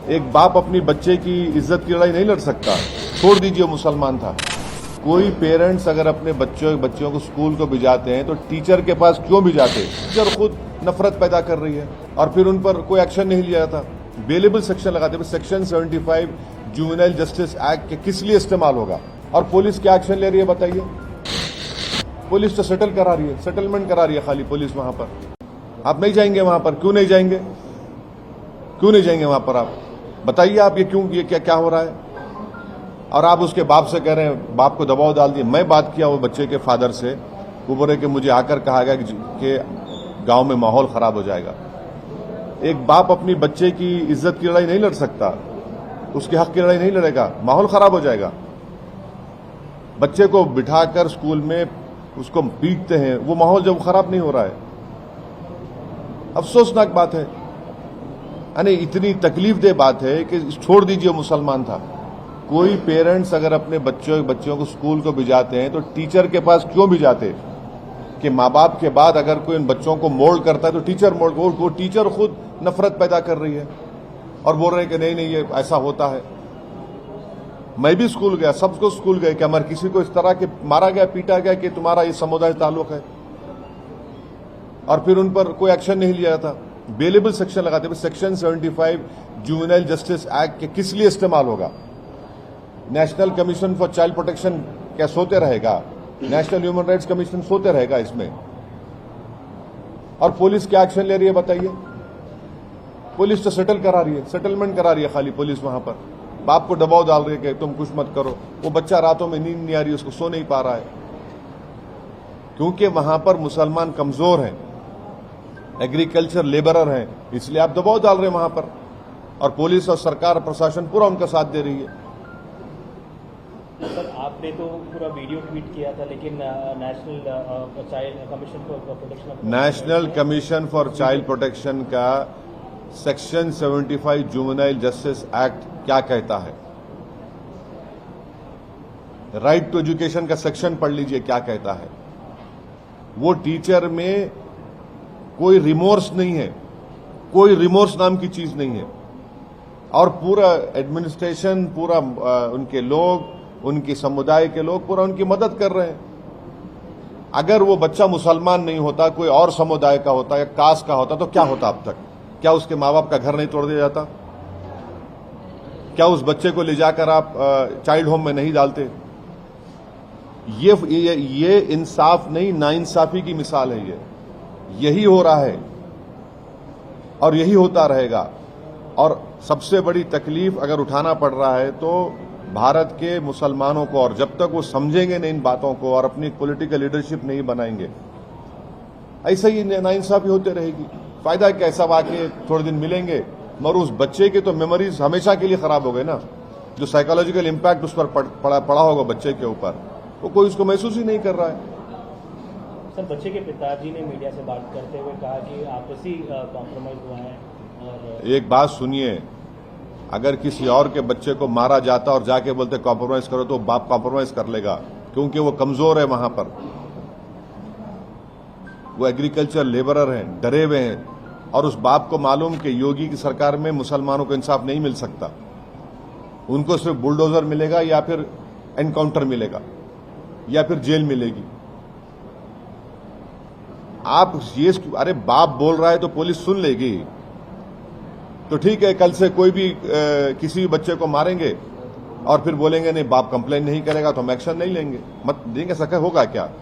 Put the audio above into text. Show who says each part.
Speaker 1: एक बाप अपनी बच्चे की इज्जत की लड़ाई नहीं लड़ सकता। छोड़ दीजिए मुसलमान था। कोई पेरेंट्स अगर अपने बच्चों को स्कूल को भिजाते हैं तो टीचर के पास क्यों भिजाते? टीचर खुद नफरत पैदा कर रही है और फिर उन पर कोई एक्शन नहीं लिया जाता। बेलेबल सेक्शन लगाते, सेक्शन 75 जुवेनाइल जस्टिस एक्ट के किस लिए इस्तेमाल होगा? और पुलिस क्या एक्शन ले रही है बताइए? पुलिस तो सेटल करा रही है, सेटलमेंट करा रही है खाली पुलिस वहां पर। आप नहीं जाएंगे वहां पर, क्यों नहीं जाएंगे? क्यों नहीं जाएंगे वहां पर? आप बताइए, आप ये क्या हो रहा है? और आप उसके बाप से कह रहे हैं, बाप को दबाव डाल दिए। मैं बात किया वो बच्चे के फादर से, वो बोले कि मुझे आकर कहा गया कि गांव में माहौल खराब हो जाएगा। एक बाप अपनी बच्चे की इज्जत की लड़ाई नहीं लड़ सकता, उसके हक की लड़ाई नहीं लड़ेगा, माहौल खराब हो जाएगा। बच्चे को बिठाकर स्कूल में उसको पीटते हैं, वो माहौल जब खराब नहीं हो रहा है। अफसोसनाक बात है, यानी इतनी तकलीफ दे बात है कि छोड़ दीजिए मुसलमान था। कोई पेरेंट्स अगर अपने बच्चों को स्कूल को भिजाते हैं तो टीचर के पास क्यों भिजाते? कि माँ बाप के बाद अगर कोई उन बच्चों को मोल्ड करता है तो टीचर मोल्ड, वो टीचर खुद नफरत पैदा कर रही है और बोल रहे हैं कि नहीं ये ऐसा होता है। मैं भी स्कूल गया, सबको स्कूल गए, क्या हमारे किसी को इस तरह के मारा गया, पीटा गया कि तुम्हारा ये समुदाय ताल्लुक है? और फिर उन पर कोई एक्शन नहीं लिया जाता। बेलेबल सेक्शन लगाते, सेक्शन 75 जुवेनाइल जस्टिस एक्ट के किस लिए इस्तेमाल होगा? National commission for child protection क्या सोते रहेगा? नेशनल ह्यूमन राइट्स कमीशन सोते रहेगा इसमें? और पुलिस क्या एक्शन ले रही है बताइए? पुलिस तो सेटल करा रही है, सेटलमेंट करा रही है खाली पुलिस वहां पर। बाप को दबाव डाल रही है कि तुम कुछ मत करो। वो बच्चा रातों में नींद नहीं आ रही, उसको सो नहीं पा रहा है, क्योंकि वहां पर मुसलमान कमजोर हैं, एग्रीकल्चर लेबरर हैं, इसलिए आप दबाव डाल रहे हैं वहां पर। और पुलिस और सरकार प्रशासन पूरा उनका साथ दे रही है।
Speaker 2: सर, आपने तो पूरा वीडियो ट्वीट किया था, लेकिन
Speaker 1: national commission for child protection का सेक्शन 75 जुवेनाइल जस्टिस एक्ट क्या कहता है? राइट टू एजुकेशन का सेक्शन पढ़ लीजिए क्या कहता है। वो टीचर में कोई रिमोर्स नहीं है, कोई रिमोर्स नाम की चीज नहीं है। और पूरा एडमिनिस्ट्रेशन, पूरा उनके लोग, उनके समुदाय के लोग पूरा उनकी मदद कर रहे हैं। अगर वो बच्चा मुसलमान नहीं होता, कोई और समुदाय का होता या कास्ट का होता तो क्या होता अब तक? क्या उसके माँ बाप का घर नहीं तोड़ दिया जाता? क्या उस बच्चे को ले जाकर आप चाइल्ड होम में नहीं डालते? ये इंसाफ नहीं, नाइंसाफी की मिसाल है। यही हो रहा है और यही होता रहेगा। और सबसे बड़ी तकलीफ अगर उठाना पड़ रहा है तो भारत के मुसलमानों को, और जब तक वो समझेंगे नहीं इन बातों को और अपनी पॉलिटिकल लीडरशिप नहीं बनाएंगे, ऐसे ही नाइंसाफी होते रहेगी। फायदा क्या? सब आके थोड़े दिन मिलेंगे, मगर उस बच्चे के तो मेमोरीज हमेशा के लिए खराब हो गए ना। जो साइकोलॉजिकल इंपैक्ट उस पर पड़ा होगा बच्चे के ऊपर, वो कोई उसको महसूस ही नहीं कर रहा है।
Speaker 2: सर, बच्चे के पिताजी ने मीडिया से बात करते हुए कहा कि आपसी कॉम्प्रोमाइज हुआ है। और
Speaker 1: एक बात सुनिए, अगर किसी और के बच्चे को मारा जाता और जाके बोलते कॉम्प्रोमाइज करो तो बाप कॉम्प्रोमाइज कर लेगा, क्योंकि वो कमजोर है वहां पर। वो एग्रीकल्चर लेबरर हैं, डरे हुए हैं, और उस बाप को मालूम कि योगी की सरकार में मुसलमानों को इंसाफ नहीं मिल सकता। उनको सिर्फ बुलडोजर मिलेगा या फिर एनकाउंटर मिलेगा या फिर जेल मिलेगी। आप ये, अरे बाप बोल रहा है तो पुलिस सुन लेगी तो ठीक है। कल से कोई भी किसी भी बच्चे को मारेंगे और फिर बोलेंगे नहीं बाप कंप्लेन नहीं करेगा तो हम एक्शन नहीं लेंगे, मत देंगे, सके होगा क्या?